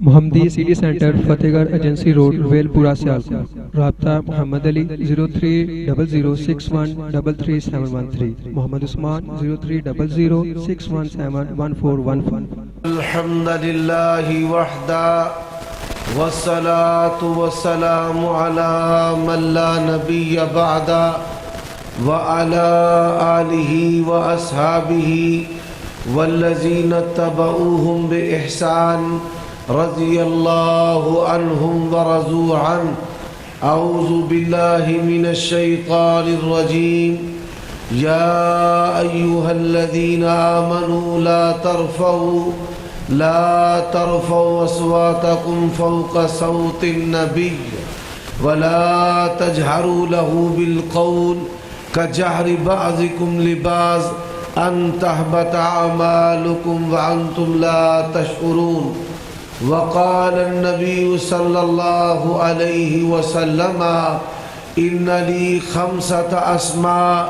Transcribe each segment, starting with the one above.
محمدی city centre فتح گڑھ agency road well پورہ سیالکوٹ۔ رابطہ محمد علی 030061337113، محمد عثمان 030061711415۔ الحمد للہ وحدہ والصلاة والسلام على من لا نبی بعدہ وعلى آلہ واصحابہ والذین اتبعوہم بإحسان رضی اللہ عنہم ورضوا عنہ۔ اعوذ باللہ من الشیطان الرجیم۔ یا ایہا الذین آمنوا لا ترفعوا اصواتکم فوق صوت النبی ولا تجہروا له بالقول کجہر بعضکم لبعض ان تحبط اعمالکم وانتم لا تشعرون۔ وقال النبي صلى الله عليه وسلم إن لي 5 أسماء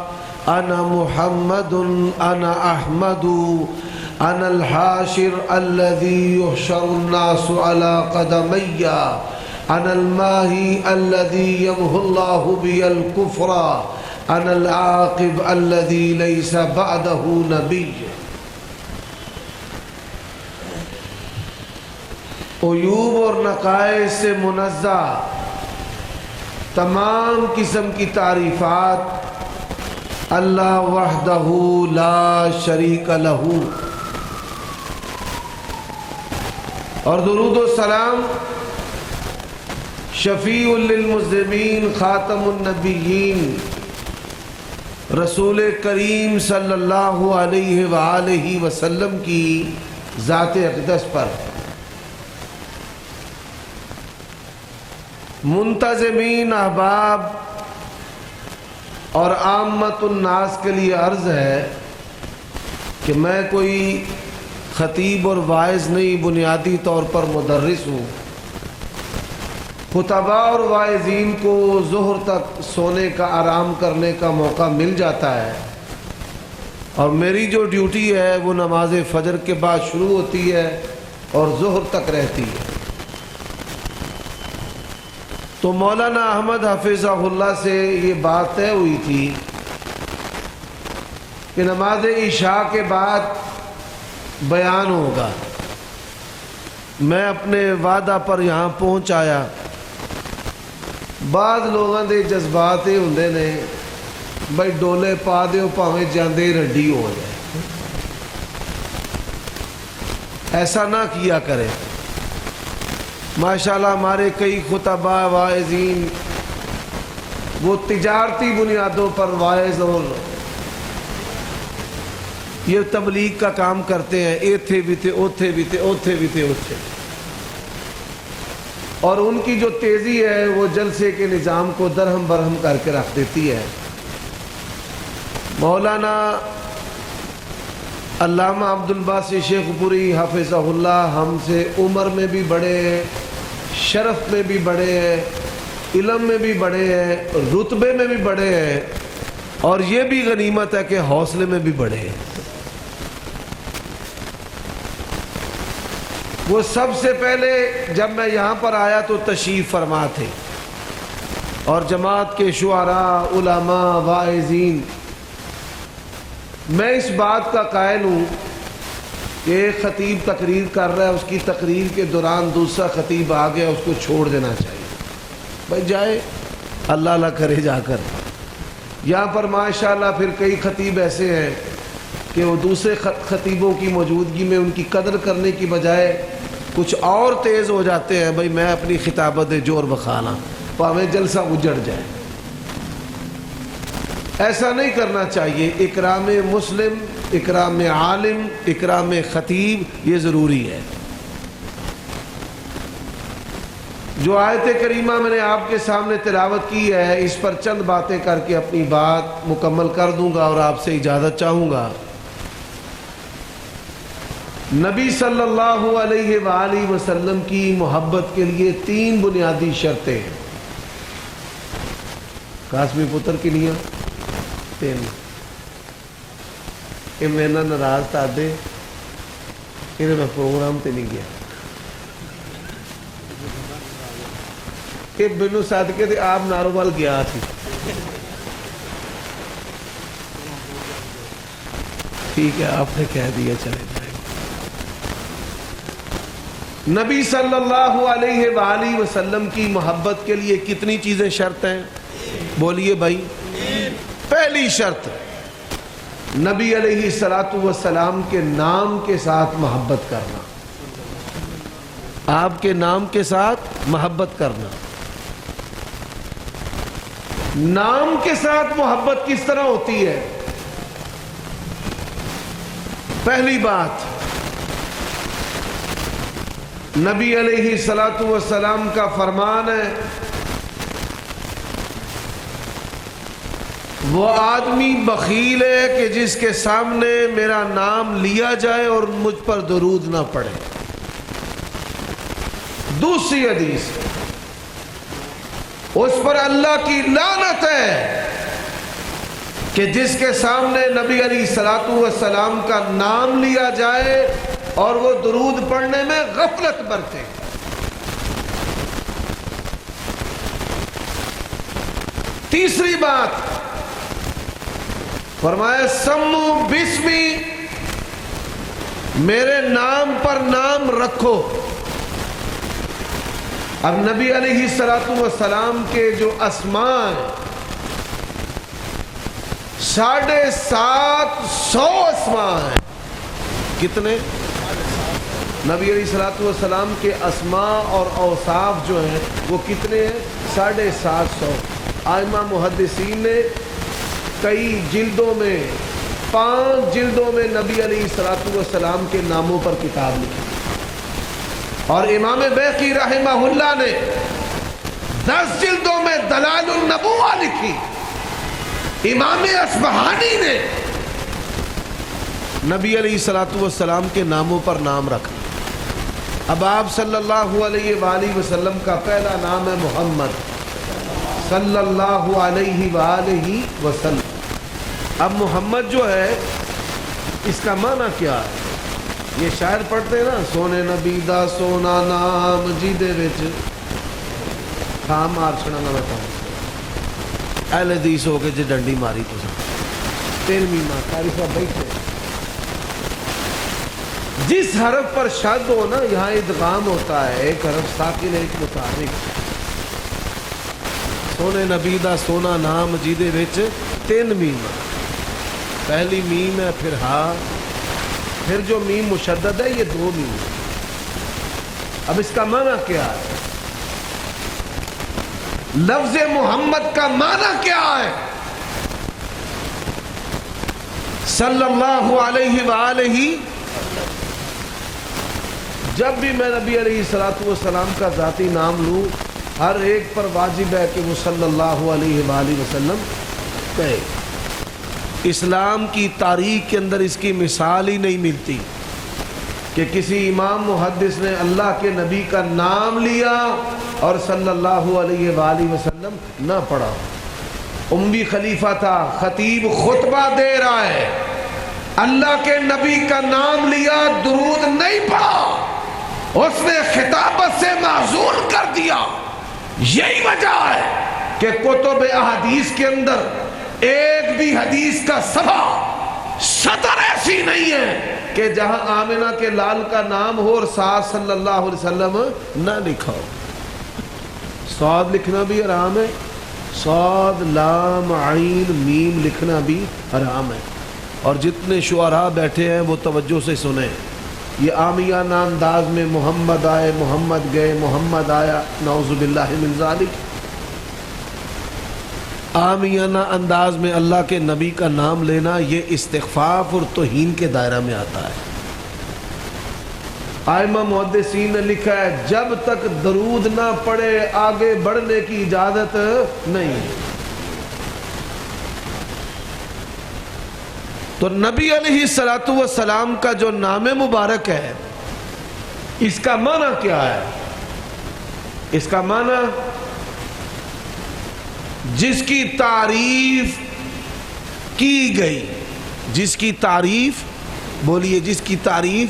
أنا محمد أنا أحمد أنا الحاشر الذي يحشر الناس على قدمي أنا الماهي الذي يمحو الله بي الكفر أنا العاقب الذي ليس بعده نبي۔ عیوب اور نقائص سے منزہ تمام قسم کی تعریفات اللہ وحدہ لا شریک لہ، اور درود و سلام شفیع للمذنبین خاتم النبیین رسول کریم صلی اللہ علیہ وآلہ وسلم کی ذات اقدس پر۔ منتظمین احباب اور عامت الناس کے لیے عرض ہے کہ میں کوئی خطیب اور واعظ نہیں، بنیادی طور پر مدرس ہوں۔ خطباء اور واعظین کو ظہر تک سونے کا، آرام کرنے کا موقع مل جاتا ہے، اور میری جو ڈیوٹی ہے وہ نماز فجر کے بعد شروع ہوتی ہے اور ظہر تک رہتی ہے۔ تو مولانا احمد حفظہ اللہ سے یہ بات طے ہوئی تھی کہ نماز عشاء کے بعد بیان ہوگا۔ میں اپنے وعدہ پر یہاں پہنچ آیا۔ بعض لوگوں دے جذبات یہ ہوندے نے بھائی ڈولے پا دیو پاویں جاندے رڈی ہو جائے، ایسا نہ کیا کرے۔ ماشاءاللہ ہمارے کئی خطباء واعظین وہ تجارتی بنیادوں پر واعظ اور یہ تبلیغ کا کام کرتے ہیں، ایتھے بھی تھے اوتھے بھی تھے اوتھے بھی تھے اوتھے، اور ان کی جو تیزی ہے وہ جلسے کے نظام کو درہم برہم کر کے رکھ دیتی ہے۔ مولانا علامہ عبدالباسط شیخ پوری حفظہ اللہ ہم سے عمر میں بھی بڑے ہیں، شرف میں بھی بڑے ہیں، علم میں بھی بڑے ہیں، رتبے میں بھی بڑے ہیں، اور یہ بھی غنیمت ہے کہ حوصلے میں بھی بڑے ہیں۔ وہ سب سے پہلے جب میں یہاں پر آیا تو تشریف فرما تھے، اور جماعت کے شعراء، علماء، واعظین، میں اس بات کا قائل ہوں کہ ایک خطیب تقریر کر رہا ہے، اس کی تقریر کے دوران دوسرا خطیب آ گیا، اس کو چھوڑ دینا چاہیے، بھائی جائے اللہ اللہ کرے جا کر۔ یہاں پر ماشاءاللہ پھر کئی خطیب ایسے ہیں کہ وہ دوسرے خطیبوں کی موجودگی میں ان کی قدر کرنے کی بجائے کچھ اور تیز ہو جاتے ہیں، بھائی میں اپنی خطابت جور بخانا پاویں جلسہ اجڑ جائے۔ ایسا نہیں کرنا چاہیے۔ اکرام مسلم، اکرام عالم، اکرام خطیب یہ ضروری ہے۔ جو آیت کریمہ میں نے آپ کے سامنے تلاوت کی ہے، اس پر چند باتیں کر کے اپنی بات مکمل کر دوں گا اور آپ سے اجازت چاہوں گا۔ نبی صلی اللہ علیہ وآلہ وسلم کی محبت کے لیے 3 بنیادی شرطیں ہیں۔ قاسمی پتر کی نیاں 3 کہ میں نہ ناراض تا دے انہیں میں پروگرام تے نہیں گیا، کہ بنو صادقے تھے آپ ناروال گیا تھی ٹھیک ہے آپ نے کہہ دیا چلے جائیں. نبی صلی اللہ علیہ وآلہ وسلم کی محبت کے لیے کتنی چیزیں شرط ہیں؟ بولیے بھائی. پہلی شرط نبی علیہ السلام کے نام کے ساتھ محبت کرنا. آپ کے نام کے ساتھ محبت کرنا. نام کے ساتھ محبت کس طرح ہوتی ہے؟ پہلی بات نبی علیہ السلام کا فرمان ہے وہ آدمی بخیل ہے کہ جس کے سامنے میرا نام لیا جائے اور مجھ پر درود نہ پڑے. دوسری حدیث اس پر اللہ کی لعنت ہے کہ جس کے سامنے نبی علیہ السلام کا نام لیا جائے اور وہ درود پڑھنے میں غفلت برتے. تیسری بات فرمایا سمو بسمی میرے نام پر نام رکھو. اب نبی علیہ السلام کے جو اسماء ہیں 750 اسماء ہیں. کتنے؟ نبی علیہ السلام کے اسماء اور اوصاف جو ہیں وہ کتنے ہیں؟ 750. ائمہ محدثین نے کئی جلدوں میں 5 جلدوں میں نبی علیہ السلام کے ناموں پر کتاب لکھی اور امام بیہقی رحمہ اللہ نے 10 جلدوں میں دلائل النبوہ لکھی. امام اصفہانی نے نبی علیہ السلام کے ناموں پر نام رکھا. اب آپ صلی اللہ علیہ وآلہ وسلم کا پہلا نام ہے محمد صلی اللہ علیہ وآلہ وسلم. اب محمد جو ہے اس کا معنی کیا ہے؟ یہ شاعر پڑھتے ہیں نا سونے نبی دا سونا نام جیدے وچ تھا مار چھڑا نہ بیٹھا اہل حدیث ہو کے جی ڈنڈی ماری تو تین میمہ قاری صاحب بیٹھے. جس حرف پر شد ہو نا یہاں ادغام ہوتا ہے. ایک حرف ساکن ایک متحرک. سونے نبی دا سونا نام جیدے وچ 3 میم. پہلی میم ہے پھر ہا پھر جو میم مشدد ہے یہ 2 میم. اب اس کا معنی کیا ہے؟ لفظ محمد کا معنی کیا ہے؟ صلی اللہ علیہ وآلہ. جب بھی میں نبی علیہ السلام کا ذاتی نام لوں ہر ایک پر واجب ہے کہ وہ صلی اللہ علیہ وآلہ وسلم کہے. اسلام کی تاریخ کے اندر اس کی مثال ہی نہیں ملتی کہ کسی امام محدث نے اللہ کے نبی کا نام لیا اور صلی اللہ علیہ وآلہ وسلم نہ پڑھا. امی خلیفہ تھا خطیب خطبہ دے رہا ہے اللہ کے نبی کا نام لیا درود نہیں پڑھا اس نے خطابت سے معزول کر دیا. یہی وجہ ہے کہ کتب احادیث کے اندر ایک بھی حدیث کا صفحہ سطر ایسی نہیں ہے کہ جہاں آمنہ کے لال کا نام ہو اور ساتھ صلی اللہ علیہ وسلم نہ لکھا ہو. صاد لکھنا بھی حرام ہے. صاد لام عین میم لکھنا بھی حرام ہے. اور جتنے شعراء بیٹھے ہیں وہ توجہ سے سنیں. یہ عامیانہ انداز میں محمد آئے محمد گئے محمد آیا نعوذ باللہ من ذالک. عامیانہ انداز میں اللہ کے نبی کا نام لینا یہ استخفاف اور توہین کے دائرہ میں آتا ہے. ائمہ محدثین نے لکھا ہے جب تک درود نہ پڑھے آگے بڑھنے کی اجازت نہیں. تو نبی علیہ السلام کا جو نام مبارک ہے اس کا معنی کیا ہے؟ اس کا معنی جس کی تعریف کی گئی. جس کی تعریف بولیے جس کی تعریف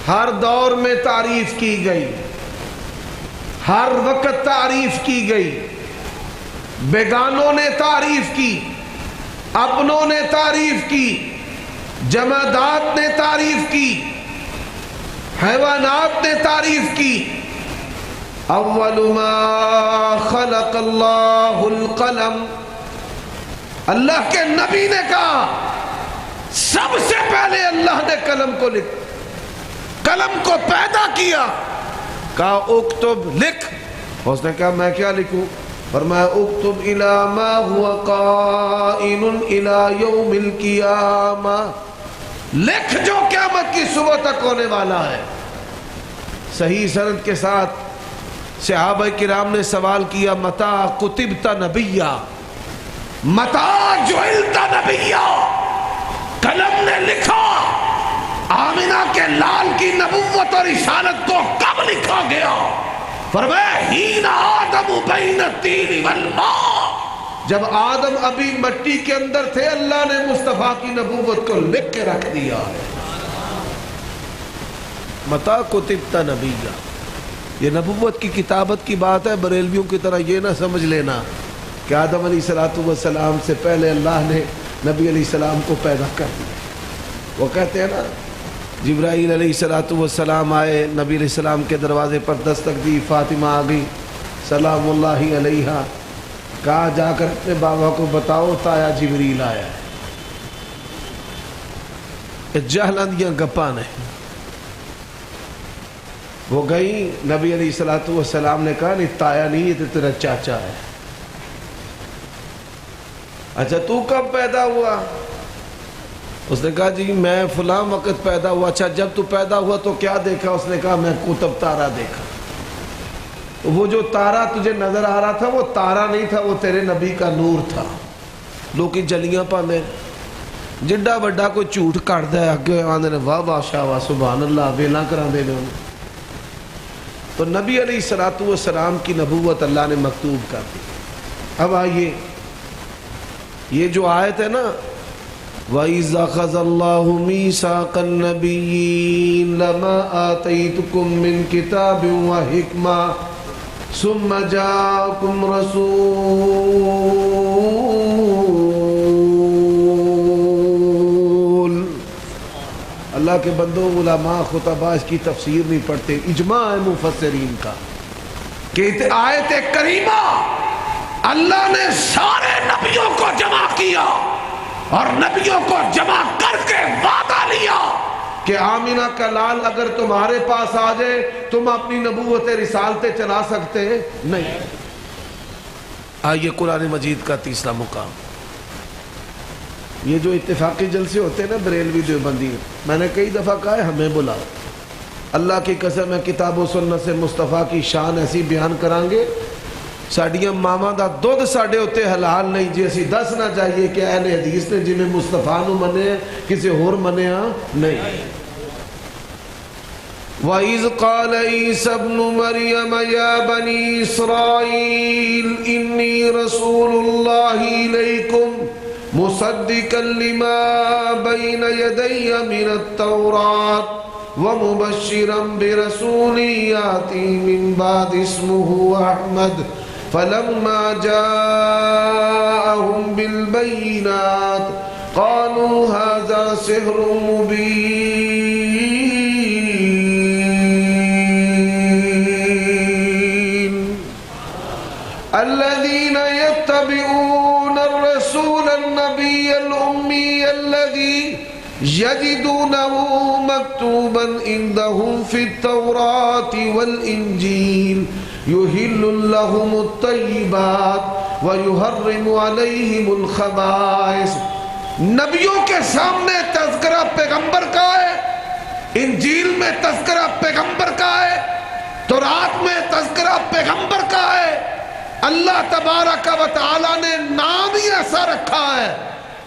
ہر دور میں تعریف کی گئی ہر وقت تعریف کی گئی، بیگانوں نے تعریف کی، اپنوں نے تعریف کی، جمادات نے تعریف کی، حیوانات نے تعریف کی۔ اول ما خلق اللہ القلم، اللہ کے نبی نے کہا سب سے پہلے اللہ نے قلم کو قلم کو پیدا کیا، کہا اکتب لکھ، اس نے کہا میں کیا لکھوں؟ فرمایا اکتب الی ما هو قائن الی یوم القیامہ، لکھ جو قیامت کی صبح تک ہونے والا ہے۔ صحیح سند کے ساتھ صحابہ کرام نے سوال کیا متا کتبت نبیا، متا جعلت نبیا، قلم نے لکھا آمنہ کے لال کی نبوت اور رسالت کو کب لکھا گیا؟ فرمایا ہین آدم بین الطین والماء، جب آدم ابھی مٹی کے اندر تھے اللہ نے مصطفیٰ کی نبوت کو لکھ کے رکھ دیا ہے۔ متا کتبت نبیا، یہ نبوت کی کتابت کی بات ہے، بریلویوں کی طرح یہ نہ سمجھ لینا کہ آدم علیہ السلام سے پہلے اللہ نے نبی علیہ السلام کو پیدا کر دیا۔ وہ کہتے ہیں نا جبرائیل علیہ السلام آئے، نبی علیہ السلام کے دروازے پر دستک دی، فاطمہ آ گئی سلام اللہ علیہا، کہا جا کر اپنے بابا کو بتاؤ تایا جبریل آیا ہے۔ یہ جہلندیاں گپاں نے۔ وہ گئی، نبی علیہ السلام نے کہا نہیں تایا نہیں، یہ تو تیرا چاچا ہے۔ اچھا تو کب پیدا ہوا؟ اس نے کہا جی میں فلاں وقت پیدا ہوا۔ اچھا جب تو پیدا ہوا تو کیا دیکھا؟ اس نے کہا میں قطب تارا دیکھا۔ وہ جو تارا تجھے نظر آ رہا تھا وہ تارا نہیں تھا، وہ تیرے نبی کا نور تھا۔ لوگ جلیاں پاندے جڈا بڑا کوئی جھوٹ کٹدا ہے، اگے آندے نے واہ واہ شاہ واہ سبحان اللہ، ویلا کراندے نے۔ تو نبی علیہ السلام کی نبوت اللہ نے مکتوب کر دی۔ اب آئیے یہ جو آیت ہے نا وَإِذْ أَخَذَ اللَّهُ مِيثَاقَ النَّبِيِّينَ لَمَا آتَيْتُكُم مِّن كِتَابٍ وَحِكْمَةٍ ثُمَّ جَاءَكُمْ رَسُولٌ۔ اللہ کے بندوں، علماء خطباء اس کی تفسیر نہیں پڑھتے، اجماع ہے مفسرین کا کہ آیت کریمہ اللہ نے سارے نبیوں کو جمع کیا اور نبیوں کو جمع کر کے وعدہ لیا کہ آمینہ کا لال اگر تمہارے پاس آ جائے تم اپنی نبوت رسالتیں چلا سکتے نہیں۔ آئیے قرآن مجید کا تیسرا مقام۔ یہ جو اتفاقی جلسے ہوتے ہیں نا بریلوی دیوبندی، میں نے کئی دفعہ کہا ہے ہمیں بلاؤ، اللہ کی قسم ہے کتاب و سنت سے مصطفیٰ کی شان ایسی بیان کریں گے، ساڑیاں ماما دا دودھ ساڑے ہوتے حلال نہیں جی اسی دس نہ چاہیے کہ اہل حدیث نے جنہیں مصطفیٰ نو منے کسی اور منے نہیں۔ وَإِذْ قَالَ عِيسَى ابْنُ مَرْيَمَ يَا بَنِي إِسْرَائِيلَ إِنِّي رَسُولُ اللَّهِ إِلَيْكُمْ مُصَدِّقًا لِمَا بَيْنَ يَدَيَّ مِنَ التَّوْرَاةِ وَمُبَشِّرًا بِرَسُولٍ يَأْتِي مِن بَعْدِهِ اسْمُهُ أَحْمَدُ فَلَمَّا جَاءَهُم بِالْبَيِّنَاتِ قَالُوا هَذَا سِحْرٌ مُبِينٌ الَّذِينَ يَتَّبِعُونَ الرَّسُولَ النَّبِيَّ الْأُمِّيَّ الَّذِي يَجِدُونَهُ مَكْتُوبًا عِندَهُمْ فِي التَّوْرَاةِ وَالْإِنْجِيلِ يُحِلُّ لَهُمُ الطَّيِّبَاتِ وَيُحَرِّمُ عَلَيْهِمُ الْخَبَائِثَ۔ نبیوں کے سامنے تذکرہ پیغمبر کا ہے، انجیل میں تذکرہ پیغمبر کا ہے، تورات میں تذکرہ پیغمبر کا ہے۔ اللہ تبارک و تعالی نے نام ہی ایسا رکھا ہے،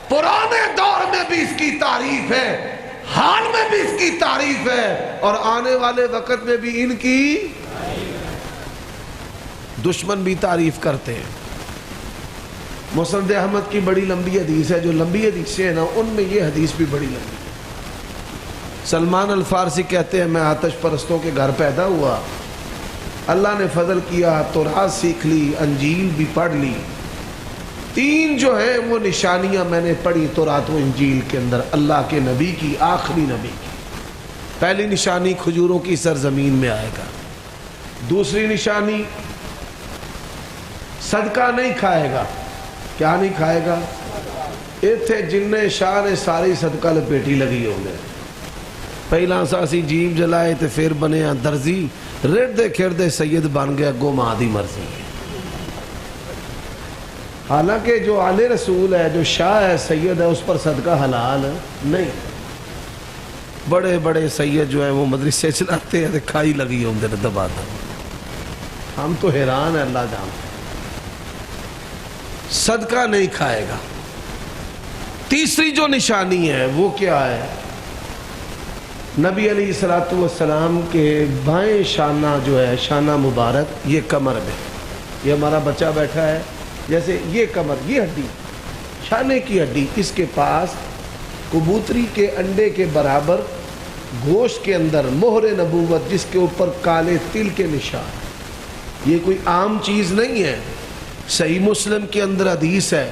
پرانے دور میں بھی اس کی تعریف ہے، حال میں بھی اس کی تعریف ہے، اور آنے والے وقت میں بھی ان کی دشمن بھی تعریف کرتے ہیں۔ مسند احمد کی بڑی لمبی حدیث ہے، جو لمبی حدیثیں ہیں نا ان میں یہ حدیث بھی بڑی لمبی ہے۔ سلمان الفارسی کہتے ہیں میں آتش پرستوں کے گھر پیدا ہوا، اللہ نے فضل کیا، تورات سیکھ لی، انجیل بھی پڑھ لی. 3 جو ہیں وہ نشانیاں میں نے پڑھی تورات و انجیل کے اندر اللہ کے نبی کی، آخری نبی کی. پہلی نشانی کھجوروں کی سرزمین میں آئے گا. دوسری نشانی صدقہ نہیں کھائے گا. کیا نہیں کھائے گا؟ ایتھے جن شاہ نے ساری صدقہ لپیٹی لگی ہوں گے. پہلا ساسی جیب جلائے تے پھر بنے درزی، رڑدے کھردے سید بن گیا، گو ماں دی مرضی. حالانکہ جو آل رسول ہے، جو شاہ ہے، سید ہے، اس پر صدقہ حلال نہیں. بڑے بڑے سید جو ہیں وہ مدرسے چلاتے ہیں، کھائی لگی ہوں گے دبا دبا. ہم تو حیران ہیں، اللہ جانتا ہے. صدقہ نہیں کھائے گا. تیسری جو نشانی ہے وہ کیا ہے؟ نبی علیہ السلام کے بائیں شانہ جو ہے، شانہ مبارک، یہ کمر میں، یہ ہمارا بچہ بیٹھا ہے، جیسے یہ کمر، یہ ہڈی، شانے کی ہڈی، اس کے پاس کبوتری کے انڈے کے برابر گوشت کے اندر مہر نبوت، جس کے اوپر کالے تل کے نشان. یہ کوئی عام چیز نہیں ہے. صحیح مسلم کے اندر حدیث ہے،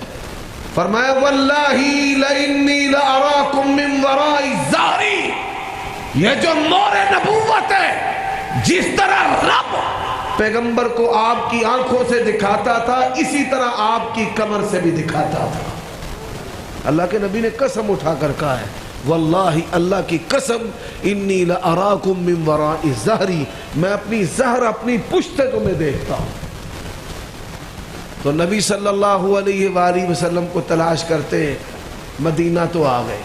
فرمایا واللہ لانی لاراکم من وراء ظہری. یہ جو مہر نبوت ہے، جس طرح رب پیغمبر کو آپ کی آنکھوں سے دکھاتا تھا، اسی طرح آپ کی کمر سے بھی دکھاتا تھا. اللہ کے نبی نے قسم اٹھا کر کہا ہے، واللہ اللہ کی قسم، انی لاراکم من وراء ظہری، میں اپنی ظہر، اپنی پشت سے تمہیں دیکھتا ہوں. تو نبی صلی اللہ علیہ وآلہ وسلم کو تلاش کرتے مدینہ تو آ گئے.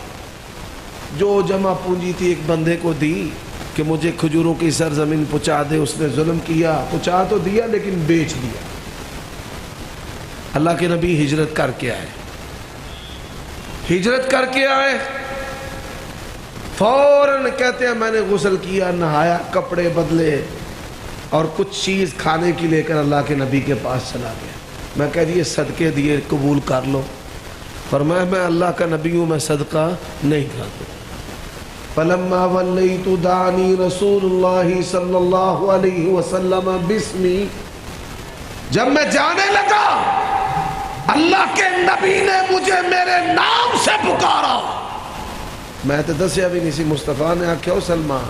جو جمع پونجی تھی ایک بندے کو دی کہ مجھے کھجوروں کی سرزمین پہنچا دے. اس نے ظلم کیا، پہنچا تو دیا لیکن بیچ دیا. اللہ کے نبی ہجرت کر کے آئے. ہجرت کر کے آئے، فوراً کہتے ہیں میں نے غسل کیا، نہایا، کپڑے بدلے اور کچھ چیز کھانے کی لے کر اللہ کے نبی کے پاس چلا گیا. میں کہہ دیے صدقے دیے قبول کر لو. فرمایا میں اللہ کا نبی ہوں، میں صدقہ نہیں کھاتا. فلما ولیت دعانی رسول اللہ صلی اللہ علیہ وسلم باسمی، جب میں جانے لگا اللہ کے نبی نے مجھے میرے نام سے پکارا. میں تو دسیا بھی نہیں سی. مصطفیٰ نے آکھیا سلمان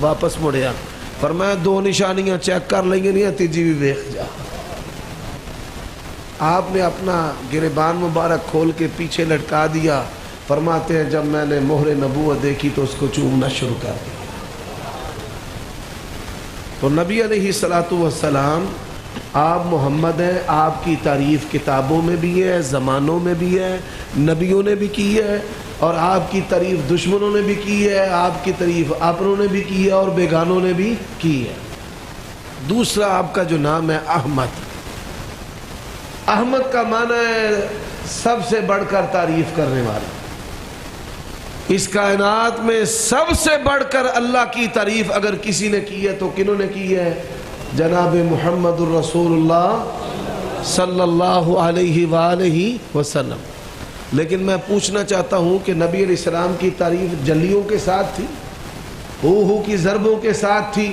واپس مڑیا. فرمایا 2 نشانیاں چیک کر لیں گے، نہیں تیجی بھی دیکھ جا. آپ نے اپنا گریبان مبارک کھول کے پیچھے لٹکا دیا. فرماتے ہیں جب میں نے مہر نبوت دیکھی تو اس کو چومنا شروع کر دیا. تو نبی علیہ السلام آپ محمد ہیں. آپ کی تعریف کتابوں میں بھی ہے، زمانوں میں بھی ہے، نبیوں نے بھی کی ہے، اور آپ کی تعریف دشمنوں نے بھی کی ہے، آپ کی تعریف اپنوں نے بھی کی ہے اور بیگانوں نے بھی کی ہے. دوسرا آپ کا جو نام ہے احمد. احمد کا معنی ہے سب سے بڑھ کر تعریف کرنے والا. اس کائنات میں سب سے بڑھ کر اللہ کی تعریف اگر کسی نے کی ہے تو کنہوں نے کی ہے؟ جناب محمد الرسول اللہ صلی اللہ علیہ وآلہ وسلم. لیکن میں پوچھنا چاہتا ہوں کہ نبی علیہ السلام کی تعریف جلیوں کے ساتھ تھی، ہو کی ضربوں کے ساتھ تھی.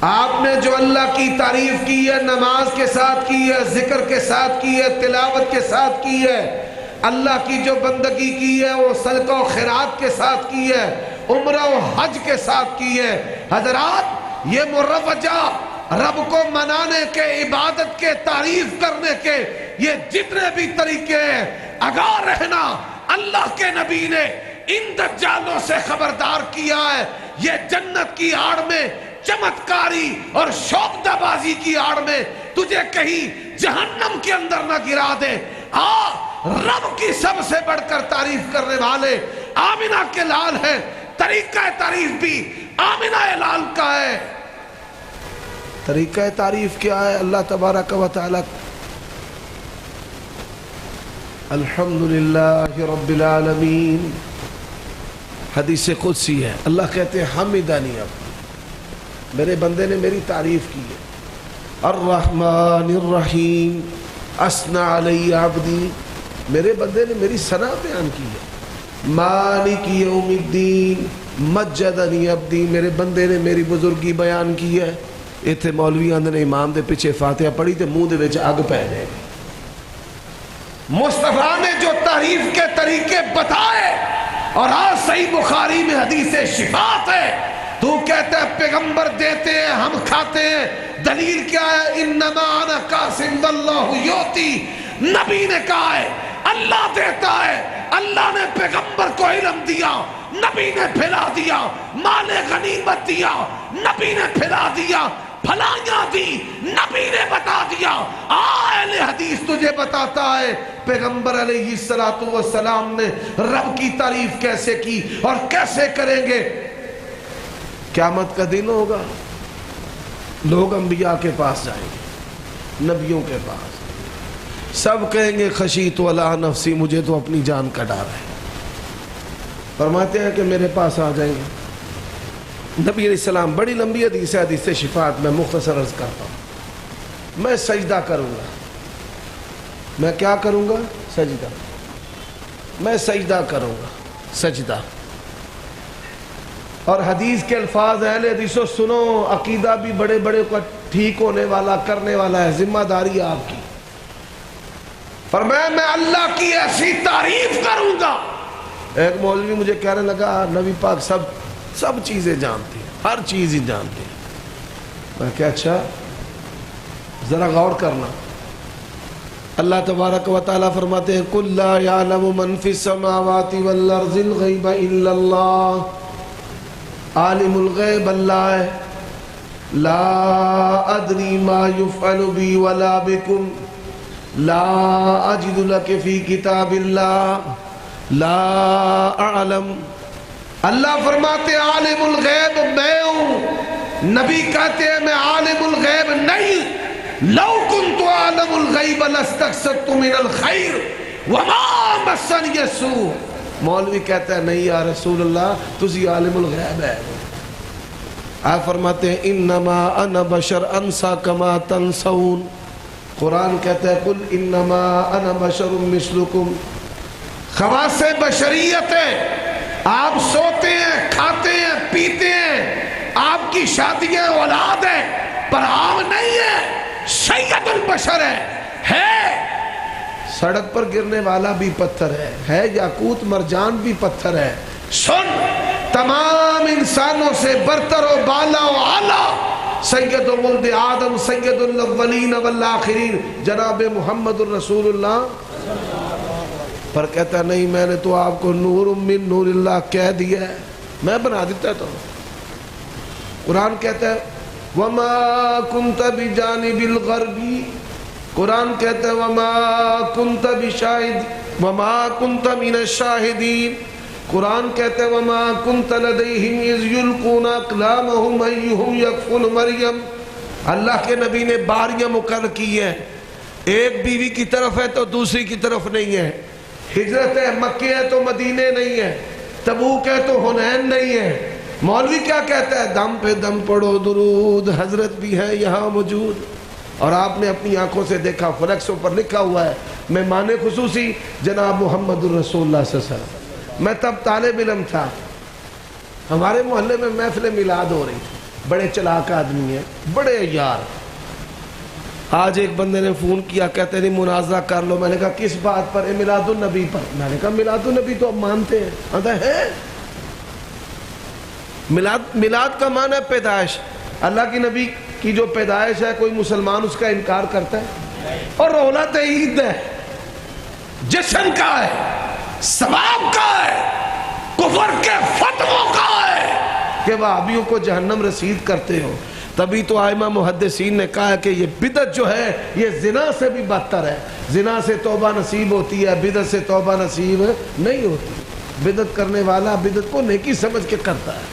آپ نے جو اللہ کی تعریف کی ہے نماز کے ساتھ کی ہے، ذکر کے ساتھ کی ہے، تلاوت کے ساتھ کی ہے. اللہ کی جو بندگی کی ہے وہ صدقہ و خیرات کے ساتھ کی ہے، عمرہ و حج کے ساتھ کی ہے. حضرات یہ مروجہ رب کو منانے کے، عبادت کے، تعریف کرنے کے یہ جتنے بھی طریقے ہیں، آگاہ رہنا اللہ کے نبی نے ان دجالوں سے خبردار کیا ہے. یہ جنت کی آڑ میں، چمتکاری اور شوقدہ بازی کی آڑ میں تجھے کہیں جہنم کے اندر نہ گرا دے. رب کی سب سے بڑھ کر تعریف کرنے والے آمنہ کے لال ہیں. طریقہ تعریف بھی آمنہ لال کا ہے. طریقہ تعریف کیا ہے؟ اللہ تبارک و تعالی الحمدللہ رب العالمین. حدیث قدسی ہے، اللہ کہتے ہیں حمدانی، اب میرے بندے نے میری تعریف کی ہے. الرحمن الرحیم اثنى علی عبدی، میرے بندے نے میری ثنا بیان کی ہے. مالک یوم الدین مجدنی عبدی، میرے بندے نے میری بزرگی بیان کی ہے. اتنے مولوی آندے نے امام دے پیچھے فاتحہ پڑھی تے منہ دے وچ اگ پہ جائے. مصطفیٰ نے جو تعریف کے طریقے بتائے اور آج صحیح بخاری میں حدیث شفاعت ہے. تو کہتا ہے پیغمبر دیتے ہیں ہم کھاتے ہیں, دلیل کیا ہے؟ انما انا قاسم واللہ یوتی. نبی نے کہا ہے اللہ دیتا ہے, اللہ نے پیغمبر کو علم دیا, نبی نے پھیلا دیا, مال غنیمت دیا, نبی نے پھیلا دیا, پھلائیاں دی, نبی نے بتا دیا. اہل حدیث تجھے بتاتا ہے پیغمبر علیہ السلام نے رب کی تعریف کیسے کی اور کیسے کریں گے. قیامت کا دن ہوگا, لوگ انبیاء کے پاس جائیں گے, نبیوں کے پاس, سب کہیں گے خشیت علی نفسی, مجھے تو اپنی جان کا ڈر ہے. فرماتے ہیں کہ میرے پاس آ جائیں گے. نبی علیہ السلام, بڑی لمبی حدیث ہے, حدیث شفاعت, میں مختصر عرض کرتا ہوں. میں سجدہ کروں گا. میں کیا کروں گا؟ سجدہ. میں سجدہ کروں گا, سجدہ. اور حدیث کے الفاظ اہل حدیثوں سنو, عقیدہ بھی بڑے بڑے کو ٹھیک ہونے والا کرنے والا ہے, ذمہ داری آپ کی. فرمایا میں اللہ کی ایسی تعریف کروں گا. ایک مولوی مجھے کہنے لگا نبی پاک سب چیزیں جانتے ہیں, ہر چیز ہی جانتے ہیں. میں کہا اچھا ذرا غور کرنا. اللہ تبارک و تعالیٰ فرماتے ہیں قُلْ لَا يَعْلَمُ مَنْ فِي السَّمَاوَاتِ وَالْأَرْضِ الْغَيْبَ إِلَّا اللَّهُ. عالم الغیب اللہ ہے. لا ادری ما یفعل بی ولا بکم, لا اجد لک فی کتاب اللہ, لا اعلم. اللہ فرماتے عالم الغیب میں ہوں, نبی کہتے ہیں میں عالم الغیب نہیں. لو کنت عالم الغیب لاستکثرت من الخیر وما مسنی السوء. مولوی کہتا ہے نہیں یا رسول اللہ تسی عالم الغیب ہے. آپ فرماتے ہیں انما انا بشر انسا کما تنسون. قرآن کہتا ہے قل انما انا بشر مثلکم. خواص بشریت ہے, آپ سوتے ہیں, کھاتے ہیں, پیتے ہیں, آپ کی شادیاں اولاد ہے, پر عام نہیں ہے, سید البشر ہے. سڑک پر گرنے والا بھی پتھر ہے, یاقوت مرجان بھی پتھر ہے. سن, تمام انسانوں سے برتر و بالا و اعلیٰ سید و ولد آدم, سید الاولین والآخرین, جناب محمد الرسول اللہ. پر کہتا نہیں میں نے تو آپ کو نور من نور اللہ کہہ دیا ہے, میں بنا دیتا تو. قرآن کہتا ہے وَمَا كُنْتَ بِجَانِبِ الْغَرْبِ. قرآن کہتا ہے وَمَا كُنْتَ بِشَاهِدٍ وَمَا كُنْتَ مِنَ الشَّاهِدِينَ. قرآن کہتا ہے وَمَا كُنْتَ لَدَيْهِمْ إِذْ يُلْقُونَ أَقْلَامَهُمْ أَيُّهُمْ يَكْفُلُ مَرْيَمَ. اللہ کے نبی نے باریاں مقرر کی ہیں, ایک بیوی کی طرف ہے تو دوسری کی طرف نہیں ہے. ہجرت ہے, مکہ ہے تو مدینے نہیں ہے, تبوک ہے تو حنین نہیں ہے. مولوی کیا کہتا ہے دم پہ دم پڑھو درود, حضرت بھی ہے یہاں موجود. اور آپ نے اپنی آنکھوں سے دیکھا, فلیکسوں پر لکھا ہوا ہے مہمان خصوصی جناب محمد الرسول اللہ صلی اللہ علیہ وسلم. میں تب طالب علم تھا, ہمارے محلے میں محفل میلاد ہو رہی تھی, بڑے چلاک آدمی ہیں, بڑے یار. آج ایک بندے نے فون کیا, کہتے نہیں مناظرہ کر لو. میں نے کہا کس بات پر؟ میلاد النبی پر. میں نے کہا میلاد النبی تو اب مانتے ہیں. آتا ہے میلاد کا معنی ہے پیدائش. اللہ کی نبی کی جو پیدائش ہے کوئی مسلمان اس کا انکار کرتا ہے؟ اور رولت عید ہے, جشن کا ہے, ثواب کا ہے, کفر کے فتووں کا ہے کہ وہابیوں کو جہنم رسید کرتے ہو. تبھی تو ائمہ محدثین نے کہا کہ یہ بدعت جو ہے یہ زنا سے بھی بدتر ہے. زنا سے توبہ نصیب ہوتی ہے, بدعت سے توبہ نصیب نہیں ہوتی. بدعت کرنے والا بدعت کو نیکی سمجھ کے کرتا ہے.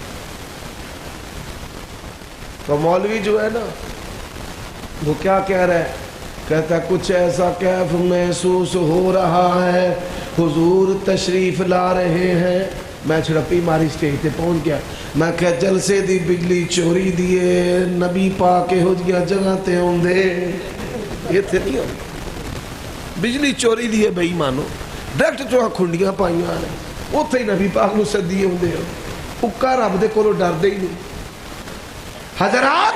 تو مولوی جو ہے نا وہ کیا کہہ رہا ہے, کہتا ہے کچھ ایسا کیف محسوس ہو رہا ہے, حضور تشریف لا رہے ہیں. میں چھڑپی ماری سٹیج تے پہنچ گیا. میں کہ جلسے دی بجلی چوری دیے, نبی پاک ہو جیا جگہ تے ہوندے. یہ تھے نہیں ہوندے بجلی چوری دیے بھئی مانو, ڈائریکٹ تو کھنڈیاں پائیاں نے, اتھے ہی نبی پاک نو سدی ہوندے ہو. اکا رب دے کولو ڈردے ہی نہیں. حضرات